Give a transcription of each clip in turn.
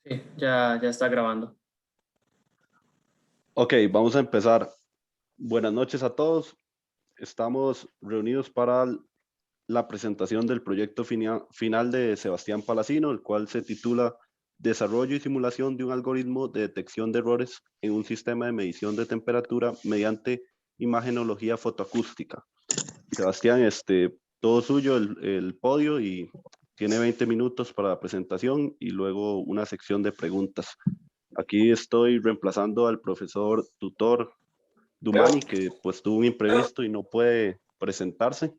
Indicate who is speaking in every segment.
Speaker 1: Sí, ya está grabando.
Speaker 2: Ok, vamos a empezar. Buenas noches a todos. Estamos reunidos para la presentación del proyecto final de Sebastián Palacino, el cual se titula Desarrollo y simulación de un algoritmo de detección de errores en un sistema de medición de temperatura mediante imagenología fotoacústica. Sebastián, todo suyo el podio y tiene 20 minutos para la presentación y luego una sección de preguntas. Aquí estoy reemplazando al profesor tutor Dumani, que pues tuvo un imprevisto y no puede presentarse.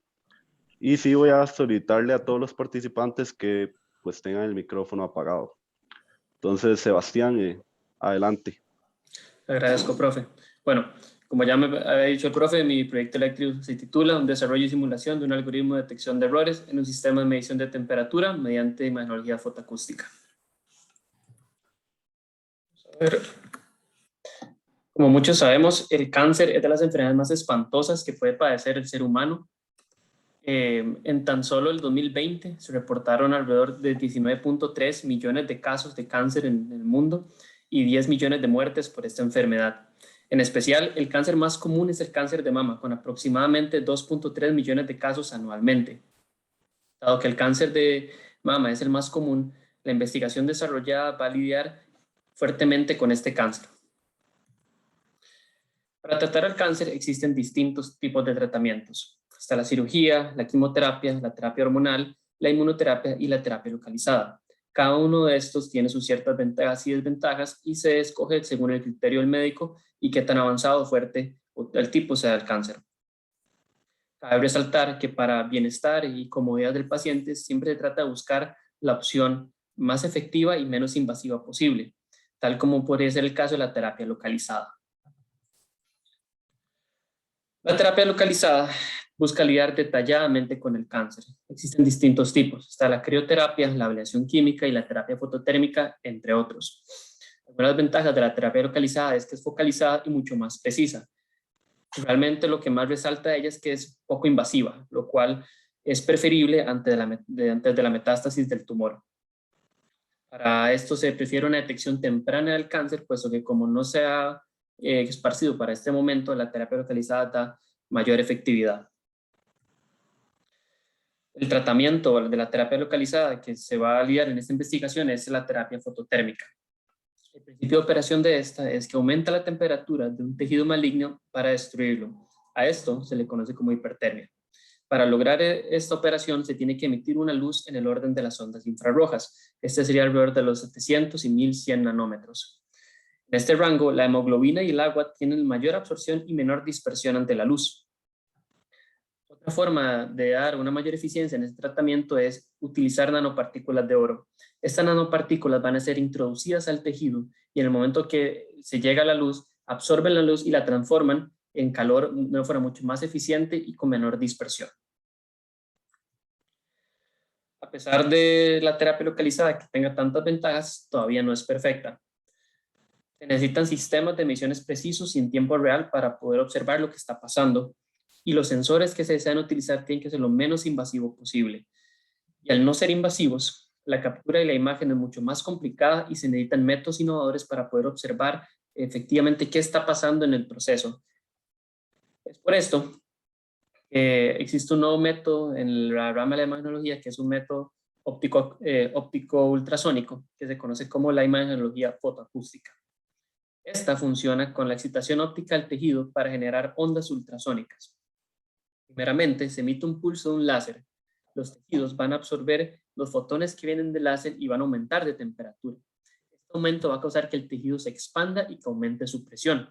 Speaker 2: Y sí voy a solicitarle a todos los participantes que pues tengan el micrófono apagado. Entonces, Sebastián, adelante.
Speaker 1: Le agradezco, profe. Bueno, como ya me había dicho el profe, mi proyecto eléctrico se titula Un desarrollo y simulación de un algoritmo de detección de errores en un sistema de medición de temperatura mediante imagenología fotoacústica. A ver. Como muchos sabemos, el cáncer es de las enfermedades más espantosas que puede padecer el ser humano. En tan solo el 2020 se reportaron alrededor de 19.3 millones de casos de cáncer en el mundo y 10 millones de muertes por esta enfermedad. En especial, el cáncer más común es el cáncer de mama, con aproximadamente 2.3 millones de casos anualmente. Dado que el cáncer de mama es el más común, la investigación desarrollada va a lidiar fuertemente con este cáncer. Para tratar el cáncer existen distintos tipos de tratamientos. Está la cirugía, la quimioterapia, la terapia hormonal, la inmunoterapia y la terapia localizada. Cada uno de estos tiene sus ciertas ventajas y desventajas y se escoge según el criterio del médico y qué tan avanzado o fuerte o el tipo sea el cáncer. Cabe resaltar que para bienestar y comodidad del paciente siempre se trata de buscar la opción más efectiva y menos invasiva posible, tal como podría ser el caso de la terapia localizada. La terapia localizada busca lidiar detalladamente con el cáncer. Existen distintos tipos. Está la crioterapia, la ablación química y la terapia fototérmica, entre otros. Algunas ventajas de la terapia localizada es que es focalizada y mucho más precisa. Realmente lo que más resalta de ella es que es poco invasiva, lo cual es preferible antes de la metástasis del tumor. Para esto se prefiere una detección temprana del cáncer, puesto que como no se ha esparcido para este momento, la terapia localizada da mayor efectividad. El tratamiento de la terapia localizada que se va a lidiar en esta investigación es la terapia fototérmica. El principio de operación de esta es que aumenta la temperatura de un tejido maligno para destruirlo. A esto se le conoce como hipertermia. Para lograr esta operación se tiene que emitir una luz en el orden de las ondas infrarrojas. Este sería alrededor de los 700 y 1100 nanómetros. En este rango, la hemoglobina y el agua tienen mayor absorción y menor dispersión ante la luz. Otra forma de dar una mayor eficiencia en este tratamiento es utilizar nanopartículas de oro. Estas nanopartículas van a ser introducidas al tejido y en el momento que se llega a la luz, absorben la luz y la transforman en calor de una forma mucho más eficiente y con menor dispersión. A pesar de la terapia localizada que tenga tantas ventajas, todavía no es perfecta. Se necesitan sistemas de mediciones precisos y en tiempo real para poder observar lo que está pasando. Y los sensores que se desean utilizar tienen que ser lo menos invasivo posible. Y al no ser invasivos, la captura de la imagen es mucho más complicada y se necesitan métodos innovadores para poder observar efectivamente qué está pasando en el proceso. Es por esto que existe un nuevo método en la rama de la imagenología, que es un método óptico ultrasónico, que se conoce como la imagenología fotoacústica. Esta funciona con la excitación óptica del tejido para generar ondas ultrasónicas. Primeramente, se emite un pulso de un láser. Los tejidos van a absorber los fotones que vienen del láser y van a aumentar de temperatura. Este aumento va a causar que el tejido se expanda y que aumente su presión.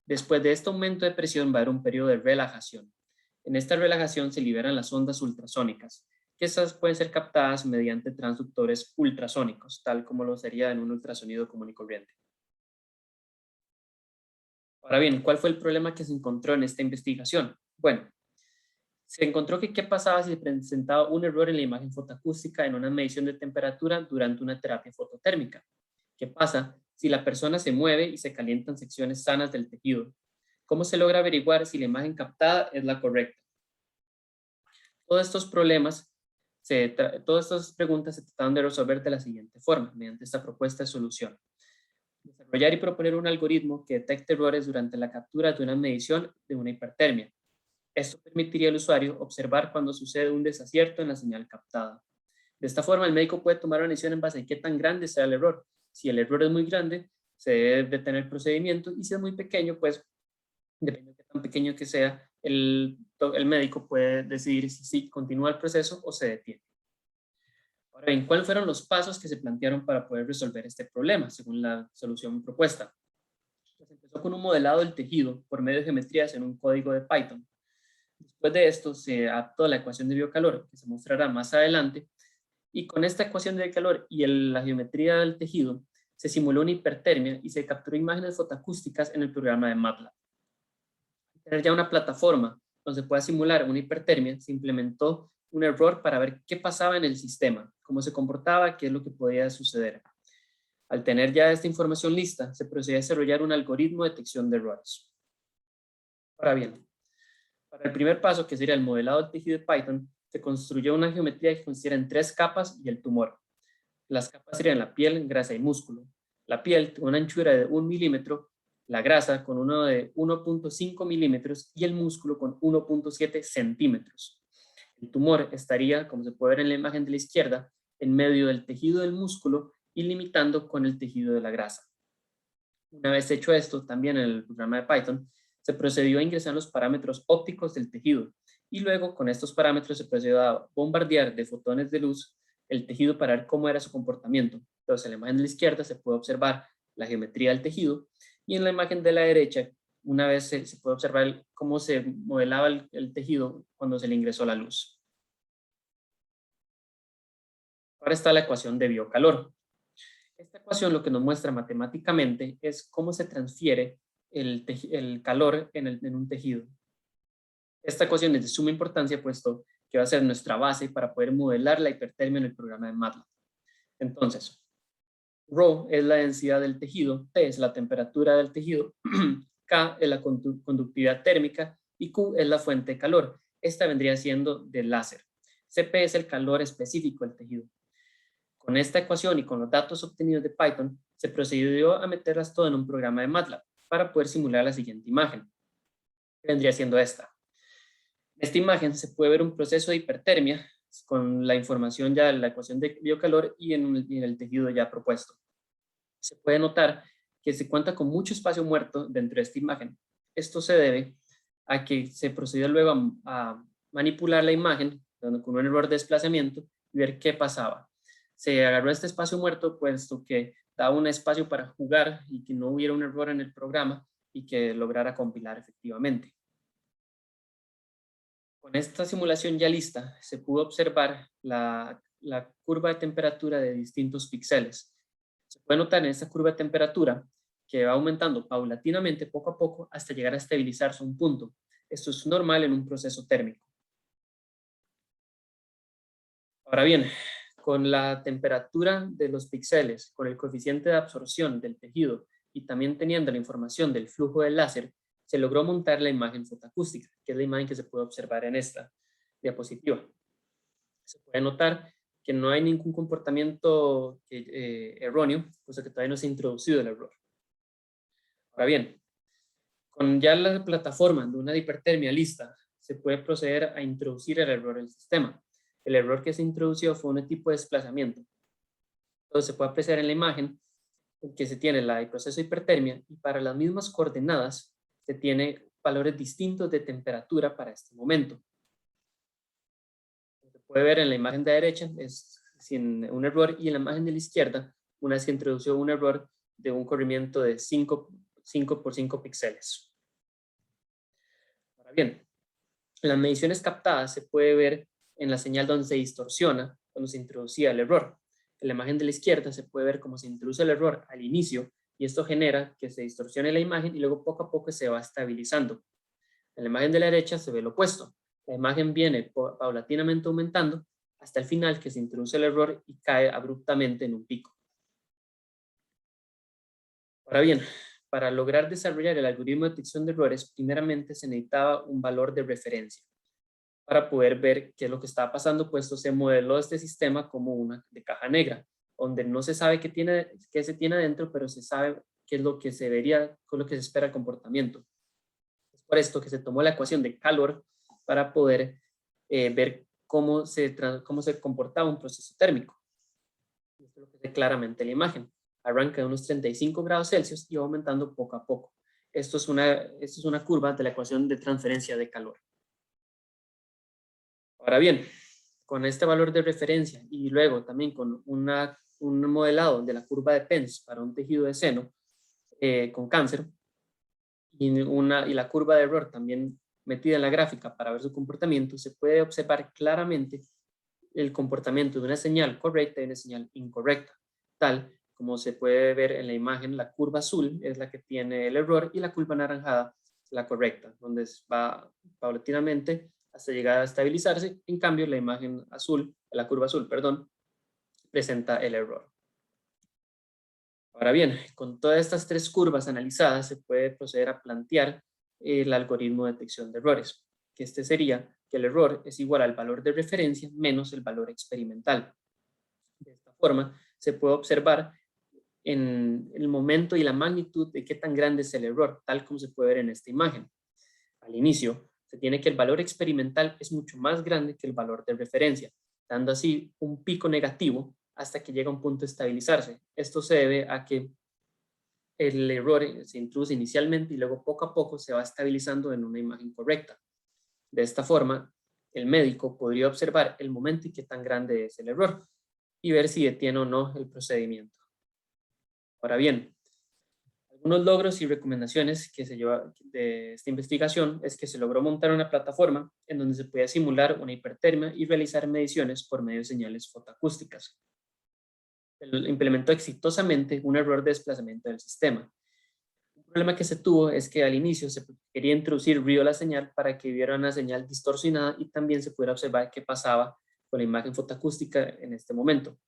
Speaker 1: Después de este aumento de presión va a haber un periodo de relajación. En esta relajación se liberan las ondas ultrasónicas, que estas pueden ser captadas mediante transductores ultrasónicos, tal como lo sería en un ultrasonido común y corriente. Ahora bien, ¿cuál fue el problema que se encontró en esta investigación? Bueno, se encontró que qué pasaba si se presentaba un error en la imagen fotoacústica en una medición de temperatura durante una terapia fototérmica. ¿Qué pasa si la persona se mueve y se calientan secciones sanas del tejido? ¿Cómo se logra averiguar si la imagen captada es la correcta? Todos estos problemas Todas estas preguntas se trataron de resolver de la siguiente forma, mediante esta propuesta de solución. Desarrollar y proponer un algoritmo que detecte errores durante la captura de una medición de una hipertermia. Esto permitiría al usuario observar cuando sucede un desacierto en la señal captada. De esta forma, el médico puede tomar una decisión en base a qué tan grande sea el error. Si el error es muy grande, se debe detener el procedimiento, y si es muy pequeño, pues, dependiendo de qué tan pequeño que sea, el médico puede decidir si continúa el proceso o se detiene. Ahora bien, ¿cuáles fueron los pasos que se plantearon para poder resolver este problema, según la solución propuesta? Pues empezó con un modelado del tejido por medio de geometrías en un código de Python. Después de esto, se adaptó la ecuación de biocalor, que se mostrará más adelante, y con esta ecuación de calor y la geometría del tejido, se simuló una hipertermia y se capturó imágenes fotoacústicas en el programa de MATLAB. Al tener ya una plataforma donde se pueda simular una hipertermia, se implementó un error para ver qué pasaba en el sistema, cómo se comportaba, qué es lo que podía suceder. Al tener ya esta información lista, se procedió a desarrollar un algoritmo de detección de errores. Ahora bien, para el primer paso, que sería el modelado del tejido de Python, se construyó una geometría que consistiera en 3 capas y el tumor. Las capas serían la piel, grasa y músculo. La piel con una anchura de 1 milímetro, la grasa con uno de 1.5 milímetros y el músculo con 1.7 centímetros. El tumor estaría, como se puede ver en la imagen de la izquierda, en medio del tejido del músculo y limitando con el tejido de la grasa. Una vez hecho esto, también en el programa de Python, se procedió a ingresar los parámetros ópticos del tejido, y luego con estos parámetros se procedió a bombardear de fotones de luz el tejido para ver cómo era su comportamiento. Entonces, en la imagen de la izquierda se puede observar la geometría del tejido, y en la imagen de la derecha, una vez se puede observar cómo se modelaba el tejido cuando se le ingresó la luz. Ahora está la ecuación de biocalor. Esta ecuación lo que nos muestra matemáticamente es cómo se transfiere el calor en un tejido. Esta ecuación es de suma importancia, puesto que va a ser nuestra base para poder modelar la hipertermia en el programa de MATLAB. Entonces, ρ es la densidad del tejido, T es la temperatura del tejido, K es la conductividad térmica y Q es la fuente de calor. Esta vendría siendo del láser. Cp es el calor específico del tejido. Con esta ecuación y con los datos obtenidos de Python, se procedió a meterlas todo en un programa de MATLAB para poder simular la siguiente imagen, que vendría siendo esta. En esta imagen se puede ver un proceso de hipertermia con la información ya de la ecuación de biocalor y en el tejido ya propuesto. Se puede notar que se cuenta con mucho espacio muerto dentro de esta imagen. Esto se debe a que se procedió luego a manipular la imagen con un error de desplazamiento y ver qué pasaba. Se agarró este espacio muerto puesto que daba un espacio para jugar y que no hubiera un error en el programa y que lograra compilar efectivamente. Con esta simulación ya lista, se pudo observar la curva de temperatura de distintos píxeles. Se puede notar en esta curva de temperatura que va aumentando paulatinamente poco a poco hasta llegar a estabilizarse a un punto. Esto es normal en un proceso térmico. Ahora bien, con la temperatura de los píxeles, con el coeficiente de absorción del tejido y también teniendo la información del flujo del láser, se logró montar la imagen fotoacústica, que es la imagen que se puede observar en esta diapositiva. Se puede notar que no hay ningún comportamiento erróneo, puesto que todavía no se ha introducido el error. Ahora bien, con ya la plataforma de una hipertermia lista, se puede proceder a introducir el error en el sistema. El error que se introdució fue un tipo de desplazamiento. Entonces se puede apreciar en la imagen que se tiene el proceso de hipertermia y para las mismas coordenadas se tiene valores distintos de temperatura para este momento. Se puede ver en la imagen de la derecha es sin un error y en la imagen de la izquierda una vez que introdució un error de un corrimiento de 5 por 5 píxeles. Ahora bien, en las mediciones captadas se puede ver en la señal donde se distorsiona cuando se introducía el error. En la imagen de la izquierda se puede ver cómo se introduce el error al inicio y esto genera que se distorsione la imagen y luego poco a poco se va estabilizando. En la imagen de la derecha se ve lo opuesto. La imagen viene paulatinamente aumentando hasta el final que se introduce el error y cae abruptamente en un pico. Ahora bien, para lograr desarrollar el algoritmo de detección de errores, primeramente se necesitaba un valor de referencia. para poder ver qué es lo que está pasando, puesto se modeló este sistema como una de caja negra, donde no se sabe qué se tiene adentro, pero se sabe qué es lo que se vería, qué es lo que se espera el comportamiento. Es por esto que se tomó la ecuación de calor para poder ver cómo se comportaba un proceso térmico. Esto es lo que se ve claramente en la imagen. Arranca de unos 35 grados Celsius y va aumentando poco a poco. Esto es una curva de la ecuación de transferencia de calor. Ahora bien, con este valor de referencia y luego también con un modelado de la curva de Penz para un tejido de seno con cáncer y la curva de error también metida en la gráfica para ver su comportamiento, se puede observar claramente el comportamiento de una señal correcta y una señal incorrecta, tal como se puede ver en la imagen. La curva azul es la que tiene el error y la curva anaranjada la correcta, donde va paulatinamente hasta llegar a estabilizarse. En cambio, la curva azul, perdón, presenta el error. Ahora bien, con todas estas tres curvas analizadas, se puede proceder a plantear el algoritmo de detección de errores, que este sería que el error es igual al valor de referencia menos el valor experimental. De esta forma, se puede observar en el momento y la magnitud de qué tan grande es el error, tal como se puede ver en esta imagen. Al inicio, se tiene que el valor experimental es mucho más grande que el valor de referencia, dando así un pico negativo hasta que llega a un punto de estabilizarse. Esto se debe a que el error se introduce inicialmente y luego poco a poco se va estabilizando en una imagen correcta. De esta forma, el médico podría observar el momento y qué tan grande es el error y ver si detiene o no el procedimiento. Ahora bien, algunos logros y recomendaciones que se lleva de esta investigación es que se logró montar una plataforma en donde se puede simular una hipertermia y realizar mediciones por medio de señales fotoacústicas. Implementó exitosamente un error de desplazamiento del sistema. Un problema que se tuvo es que al inicio se quería introducir ruido a la señal para que hubiera una señal distorsionada y también se pudiera observar qué pasaba con la imagen fotoacústica en este momento.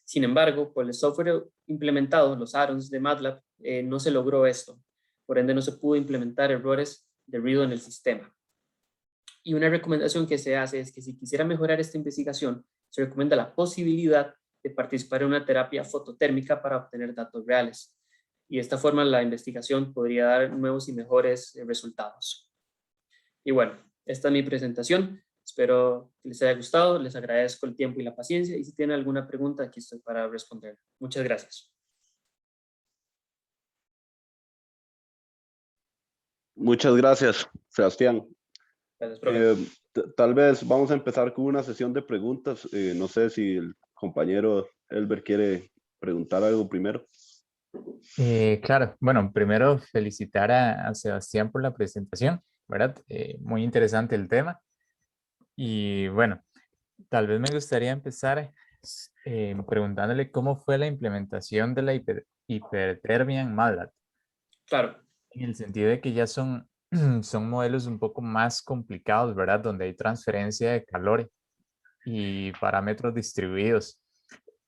Speaker 1: Sin embargo, por el software implementado, los ARONs de MATLAB, no se logró esto. Por ende, no se pudo implementar errores de ruido en el sistema. Y una recomendación que se hace es que si quisiera mejorar esta investigación, se recomienda la posibilidad de participar en una terapia fototérmica para obtener datos reales. Y de esta forma la investigación podría dar nuevos y mejores resultados. Y bueno, esta es mi presentación. Espero que les haya gustado, les agradezco el tiempo y la paciencia y si tienen alguna pregunta aquí estoy para responder. Muchas gracias.
Speaker 2: Muchas gracias, Sebastián.
Speaker 1: Gracias, profe.
Speaker 2: Tal vez vamos a empezar con una sesión de preguntas. No sé si el compañero Elber quiere preguntar algo primero.
Speaker 3: Claro, bueno, primero felicitar a Sebastián por la presentación, ¿verdad? Muy interesante el tema. Y bueno, tal vez me gustaría empezar preguntándole cómo fue la implementación de la hipertermia en MATLAB,
Speaker 1: Claro.
Speaker 3: en el sentido de que ya son modelos un poco más complicados, ¿verdad? Donde hay transferencia de calor y parámetros distribuidos.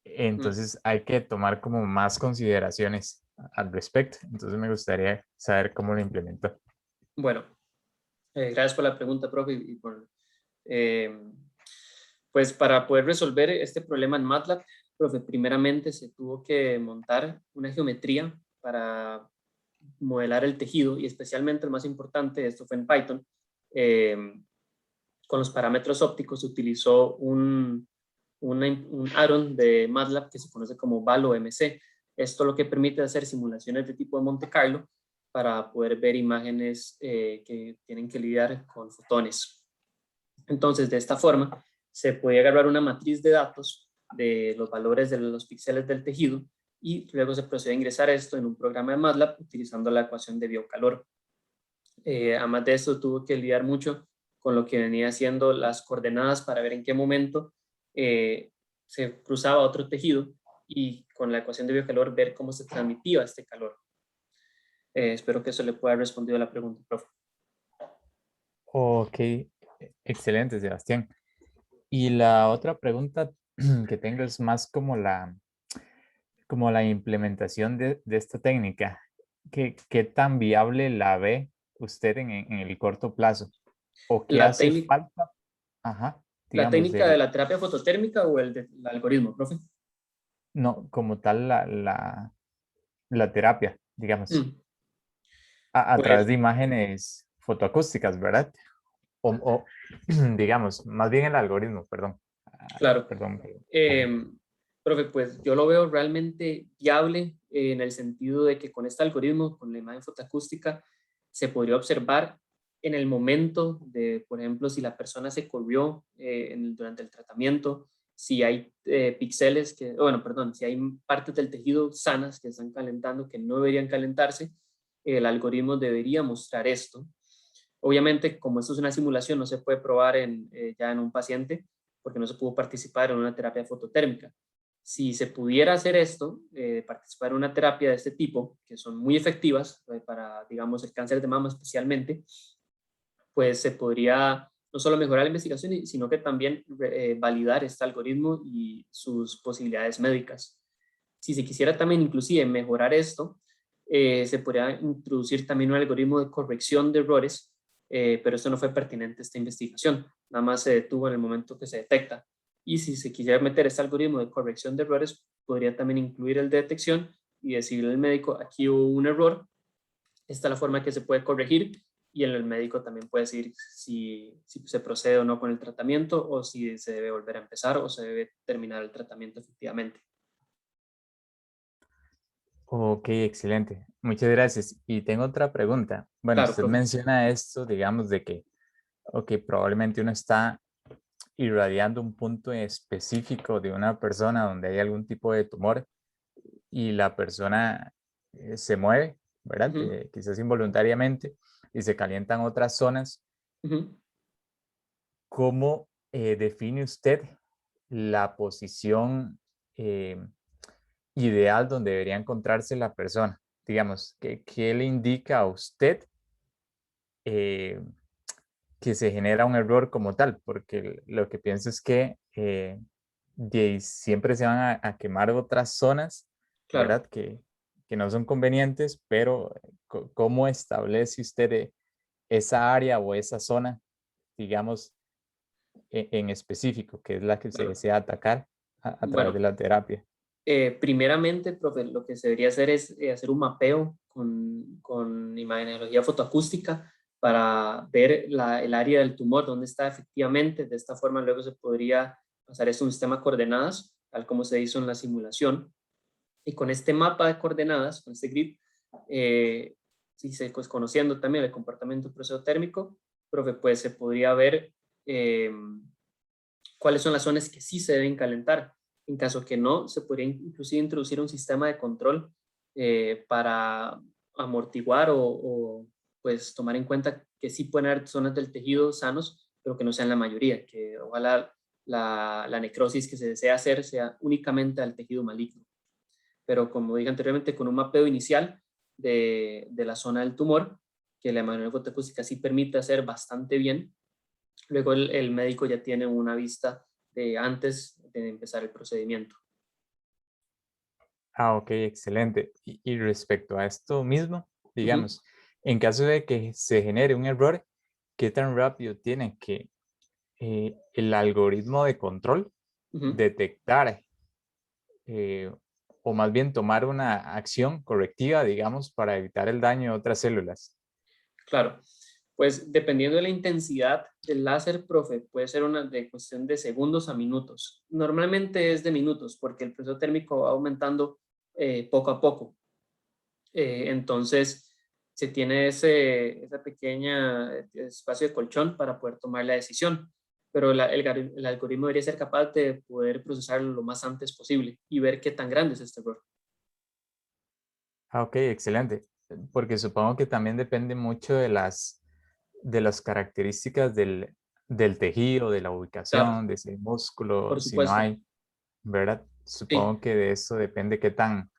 Speaker 3: Entonces hay que tomar como más consideraciones al respecto. Entonces me gustaría saber cómo lo implementó.
Speaker 1: Bueno, gracias por la pregunta, profe, y por, pues para poder resolver este problema en MATLAB, profe, primeramente se tuvo que montar una geometría para modelar el tejido y especialmente lo más importante, esto fue en Python, con los parámetros ópticos se utilizó un ARON de MATLAB que se conoce como VALO-MC. Esto lo que permite hacer simulaciones de tipo de Monte Carlo para poder ver imágenes que tienen que lidiar con fotones. Entonces, de esta forma, se puede agarrar una matriz de datos de los valores de los píxeles del tejido y luego se procede a ingresar esto en un programa de MATLAB utilizando la ecuación de biocalor. Además de esto, tuvo que lidiar mucho con lo que venía siendo las coordenadas para ver en qué momento se cruzaba otro tejido y con la ecuación de biocalor ver cómo se transmitía este calor. Espero que eso le pueda responder a la pregunta, profe.
Speaker 3: Ok, excelente, Sebastián. Y la otra pregunta que tengo es más como la implementación de esta técnica. ¿Qué tan viable la ve usted en el corto plazo? ¿O qué
Speaker 1: La
Speaker 3: hace
Speaker 1: técnica,
Speaker 3: falta Ajá,
Speaker 1: ¿La
Speaker 3: digamos,
Speaker 1: técnica de la terapia fototérmica o el algoritmo, profe?
Speaker 3: no, como tal la terapia, digamos,
Speaker 1: Mm,
Speaker 3: a través
Speaker 1: Pues,
Speaker 3: de imágenes fotoacústicas, ¿verdad? O digamos, más bien el algoritmo, perdón.
Speaker 1: claro.
Speaker 3: Perdón. Ajá.
Speaker 1: Em, Profe, pues yo lo veo realmente viable en el sentido de que con este algoritmo, con la imagen fotoacústica, se podría observar en el momento de, por ejemplo, si la persona se corrió durante el tratamiento, si hay píxeles que, bueno, perdón, si hay partes del tejido sanas que están calentando, que no deberían calentarse, el algoritmo debería mostrar esto. Obviamente, como esto es una simulación, no se puede probar ya en un paciente porque no se pudo participar en una terapia fototérmica. Si se pudiera hacer esto, participar en una terapia de este tipo, que son muy efectivas para, digamos, el cáncer de mama especialmente, pues se podría no solo mejorar la investigación, sino que también validar este algoritmo y sus posibilidades médicas. Si se quisiera también inclusive mejorar esto, se podría introducir también un algoritmo de corrección de errores, pero esto no fue pertinente a esta investigación, nada más se detuvo en el momento que se detecta. Y si se quisiera meter este algoritmo de corrección de errores, podría también incluir el de detección y decirle al médico, aquí hubo un error, esta es la forma que se puede corregir y el médico también puede decir si se procede o no con el tratamiento o si se debe volver a empezar o se debe terminar el tratamiento efectivamente.
Speaker 3: Ok, excelente. Muchas gracias. Y tengo otra pregunta. Bueno,
Speaker 1: Claro,
Speaker 3: usted
Speaker 1: profe.
Speaker 3: menciona esto, digamos, de que, ok, probablemente uno está irradiando un punto específico de una persona donde hay algún tipo de tumor y la persona se mueve, ¿verdad?
Speaker 1: Ujú,
Speaker 3: Quizás involuntariamente y se calientan otras zonas.
Speaker 1: ujú.
Speaker 3: ¿Cómo define usted la posición eh, ideal donde debería encontrarse la persona? Digamos, ¿qué le indica a usted eh, que se genera un error como tal? Porque lo que pienso es que de ahí siempre se van a quemar otras zonas,
Speaker 1: Claro.
Speaker 3: ¿verdad? Que no son convenientes, pero ¿cómo establece usted esa área o esa zona, digamos, en específico, que es la que se
Speaker 1: Claro.
Speaker 3: desea atacar a través
Speaker 1: Bueno,
Speaker 3: de la terapia?
Speaker 1: primeramente, profe, lo que se debería hacer es hacer un mapeo con imagenología fotoacústica para ver el área del tumor, dónde está efectivamente. De esta forma, luego se podría pasar esto a un sistema de coordenadas, tal como se hizo en la simulación. Y con este mapa de coordenadas, con este grid, si se, pues, conociendo también el comportamiento del proceso térmico, profe, pues se podría ver eh, cuáles son las zonas que sí se deben calentar. En caso que no, se podría inclusive introducir un sistema de control para amortiguar pues tomar en cuenta que sí pueden haber zonas del tejido sanos, pero que no sean la mayoría, que ojalá la necrosis que se desea hacer sea únicamente al tejido maligno. Pero como dije anteriormente, con un mapeo inicial de la zona del tumor, que la imagenología fotoacústica sí permite hacer bastante bien. Luego el médico ya tiene una vista de antes de empezar el procedimiento.
Speaker 3: Ah, ok, excelente. Y respecto a esto mismo,
Speaker 1: Ujú,
Speaker 3: digamos, en caso de que se genere un error, ¿qué tan rápido tiene que el algoritmo de control
Speaker 1: ujú.
Speaker 3: detectar eh, o más bien tomar una acción correctiva, digamos, para evitar el daño de otras células?
Speaker 1: Claro, pues dependiendo de la intensidad del láser, profe, puede ser una de cuestión de segundos a minutos. Normalmente es de minutos porque el proceso térmico va aumentando poco a poco. Entonces, se tiene esa pequeña espacio de colchón para poder tomar la decisión, pero el algoritmo debería ser capaz de poder procesarlo lo más antes posible y ver qué tan grande es este error.
Speaker 3: Ah, ok, excelente. Porque supongo que también depende mucho de las características del tejido, de la
Speaker 1: Claro,
Speaker 3: ubicación, de ese músculo,
Speaker 1: por
Speaker 3: si no
Speaker 1: supuesto.
Speaker 3: hay, ¿verdad?
Speaker 1: Sí,
Speaker 3: Supongo que de eso depende qué tan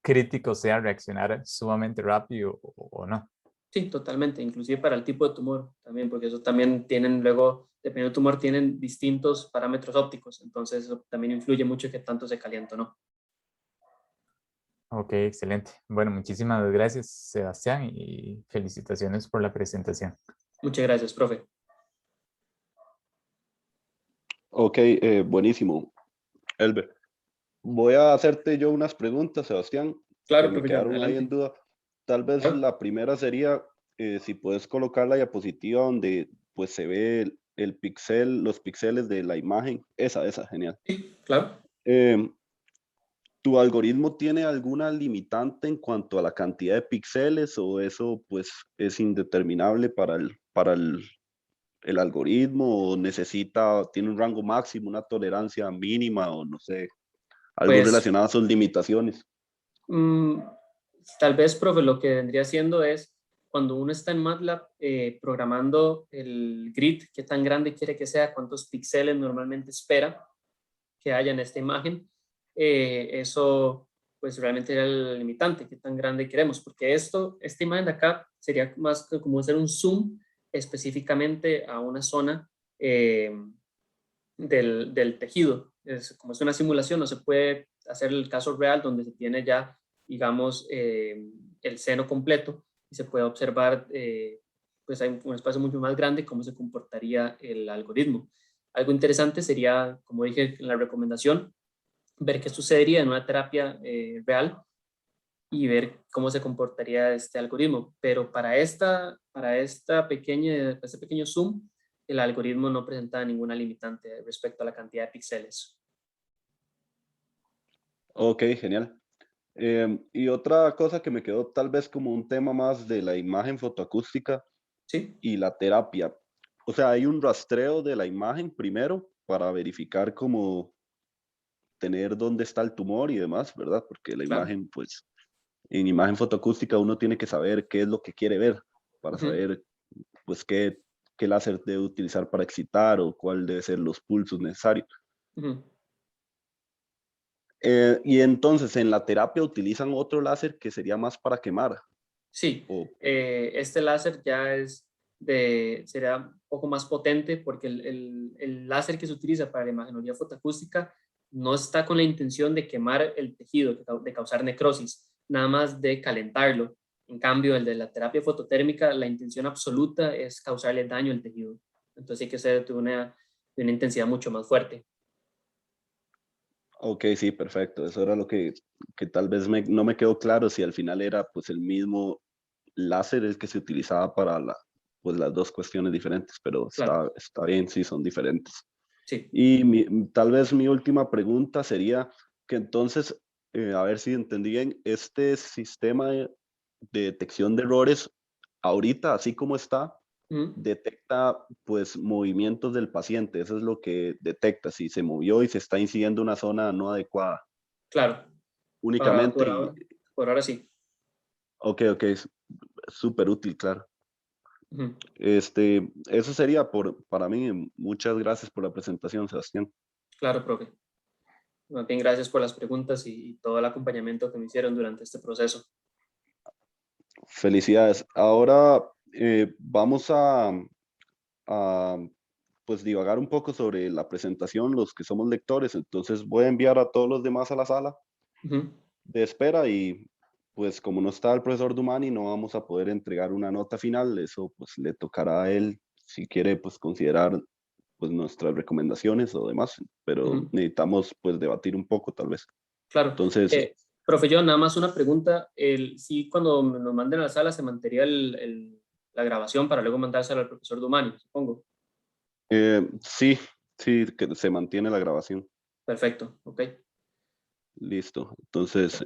Speaker 3: crítico sea reaccionar sumamente rápido o no.
Speaker 1: sí, totalmente. Inclusive para el tipo de tumor también, porque eso también tienen luego, dependiendo del tumor, tienen distintos parámetros ópticos. Entonces, eso también influye mucho que tanto se calienta o no.
Speaker 3: Ok, excelente. Bueno, muchísimas gracias, Sebastián, y felicitaciones por la presentación.
Speaker 1: Muchas gracias, profe.
Speaker 2: Ok, buenísimo, Elber. Voy a hacerte yo unas preguntas, Sebastián, que
Speaker 1: Claro,
Speaker 2: me
Speaker 1: profe John,
Speaker 2: quedaron ahí en
Speaker 1: adelante.
Speaker 2: duda. Tal vez
Speaker 1: Claro.
Speaker 2: la primera sería si puedes colocar la diapositiva donde pues se ve el píxel, los píxeles de la imagen. Esa, genial.
Speaker 1: Sí, claro.
Speaker 2: Em, ¿Tu algoritmo tiene alguna limitante en cuanto a la cantidad de píxeles o eso pues es indeterminable el algoritmo o tiene un rango máximo, una tolerancia mínima o no sé, algo
Speaker 1: Pues
Speaker 2: relacionado a sus limitaciones?
Speaker 1: mm, tal vez, profe, lo que vendría siendo es cuando uno está en MATLAB programando el grid, qué tan grande quiere que sea, cuántos píxeles normalmente espera que haya en esta imagen, eso pues realmente era el limitante, qué tan grande queremos, porque esta imagen de acá sería más como hacer un zoom específicamente a una zona del tejido. Como es una simulación, no se puede hacer el caso real donde se tiene ya, digamos, el seno completo y se puede observar, pues hay un espacio mucho más grande, cómo se comportaría el algoritmo. Algo interesante sería, como dije en la recomendación, ver qué sucedería en una terapia real y ver cómo se comportaría este algoritmo. Pero para este pequeño zoom, el algoritmo no presenta ninguna limitante respecto a la cantidad de píxeles.
Speaker 2: Ok, genial. Y otra cosa que me quedó tal vez como un tema más de la imagen fotoacústica
Speaker 1: ¿Sí?
Speaker 2: y la terapia. O sea, hay un rastreo de la imagen primero para verificar cómo tener dónde está el tumor y demás, ¿verdad? Porque la
Speaker 1: Claro.
Speaker 2: imagen, pues, en imagen fotoacústica uno tiene que saber qué es lo que quiere ver para
Speaker 1: Ujú,
Speaker 2: saber, pues, qué láser debe utilizar para excitar o cuál debe ser los pulsos necesarios.
Speaker 1: ujú.
Speaker 2: Y entonces en la terapia utilizan otro láser que sería más para quemar.
Speaker 1: Sí,
Speaker 2: O,
Speaker 1: este láser ya será un poco más potente porque el láser que se utiliza para la imagenología fotoacústica no está con la intención de quemar el tejido, de causar necrosis, nada más de calentarlo. En cambio, el de la terapia fototérmica, la intención absoluta es causarle daño al tejido. Entonces hay que ser de una intensidad mucho más fuerte.
Speaker 2: ok, sí, perfecto. Eso era lo que tal vez no me quedó claro si al final era pues el mismo láser el que se utilizaba para pues las dos cuestiones diferentes, pero
Speaker 1: Claro,
Speaker 2: está bien, sí, son diferentes.
Speaker 1: sí.
Speaker 2: Y tal vez mi última pregunta sería que entonces, a ver si entendí bien, este sistema de detección de errores, ahorita, así como está,
Speaker 1: Ujú,
Speaker 2: detecta pues movimientos del paciente. Eso es lo que detecta, si se movió y se está incidiendo una zona no adecuada.
Speaker 1: claro,
Speaker 2: Únicamente,
Speaker 1: por ahora sí.
Speaker 2: ok, es súper útil, claro.
Speaker 1: Ujú.
Speaker 2: Eso sería para mí. Muchas gracias por la presentación, Sebastián.
Speaker 1: Claro, profe. Más bien, gracias por las preguntas y todo el acompañamiento que me hicieron durante este proceso.
Speaker 2: Felicidades. Ahora vamos a, pues divagar un poco sobre la presentación, los que somos lectores. Entonces voy a enviar a todos los demás a la sala
Speaker 1: Ujú.
Speaker 2: de espera y pues como no está el profesor Dumani, no vamos a poder entregar una nota final. Eso pues le tocará a él si quiere pues considerar pues nuestras recomendaciones o demás, pero
Speaker 1: Ujú.
Speaker 2: necesitamos pues debatir un poco tal vez.
Speaker 1: Claro.
Speaker 2: Entonces,
Speaker 1: Profe, yo nada más una pregunta. Sí, cuando nos manden a la sala se mantendría la grabación para luego mandársela al profesor Dumani, supongo.
Speaker 2: sí, sí, que se mantiene la grabación.
Speaker 1: Perfecto, ok.
Speaker 2: Listo. Entonces,